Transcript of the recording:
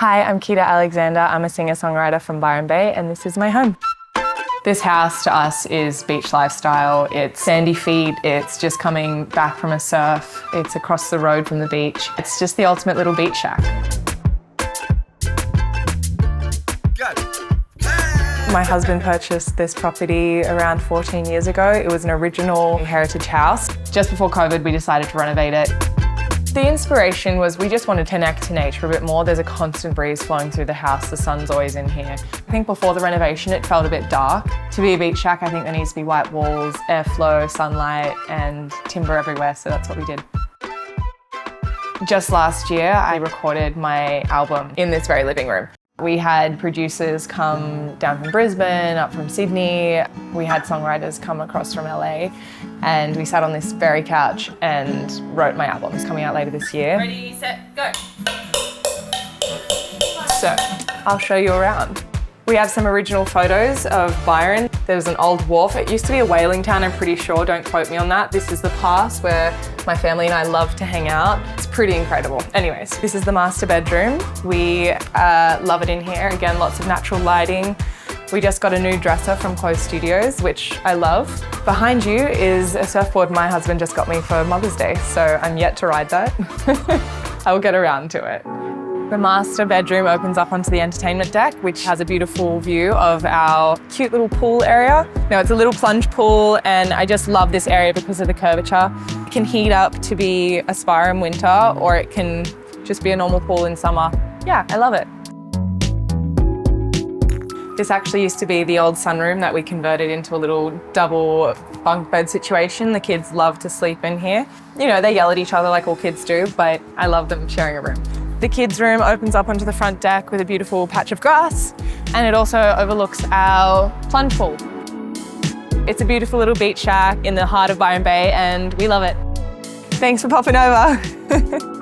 Hi, I'm Kita Alexander. I'm a singer-songwriter from Byron Bay, and this is my home. This house to us is beach lifestyle. It's sandy feet, it's just coming back from a surf, it's across the road from the beach. It's just the ultimate little beach shack. My husband purchased this property around 14 years ago. It was an original heritage house. Just before COVID, we decided to renovate it. The inspiration was we just wanted to connect to nature a bit more. There's a constant breeze flowing through the house. The sun's always in here. I think before the renovation, it felt a bit dark. To be a beach shack, I think there needs to be white walls, airflow, sunlight, and timber everywhere, so that's what we did. Just last year, I recorded my album in this very living room. We had producers come down from Brisbane, up from Sydney. We had songwriters come across from LA, and we sat on this very couch and wrote my album. It's coming out later this year. Ready, set, go. So I'll show you around. We have some original photos of Byron. There's an old wharf. It used to be a whaling town, I'm pretty sure. Don't quote me on that. This is the past where my family and I love to hang out. It's pretty incredible. Anyways, this is the master bedroom. We love it in here. Again, lots of natural lighting. We just got a new dresser from Close Studios, which I love. Behind you is a surfboard my husband just got me for Mother's Day, so I'm yet to ride that. I'll get around to it. The master bedroom opens up onto the entertainment deck, which has a beautiful view of our cute little pool area. Now, it's a little plunge pool, and I just love this area because of the curvature. It can heat up to be a spa in winter, or it can just be a normal pool in summer. Yeah, I love it. This actually used to be the old sunroom that we converted into a little double bunk bed situation. The kids love to sleep in here. You know, they yell at each other like all kids do, but I love them sharing a room. The kids' room opens up onto the front deck with a beautiful patch of grass, and it also overlooks our plunge pool. It's a beautiful little beach shack in the heart of Byron Bay, and we love it. Thanks for popping over.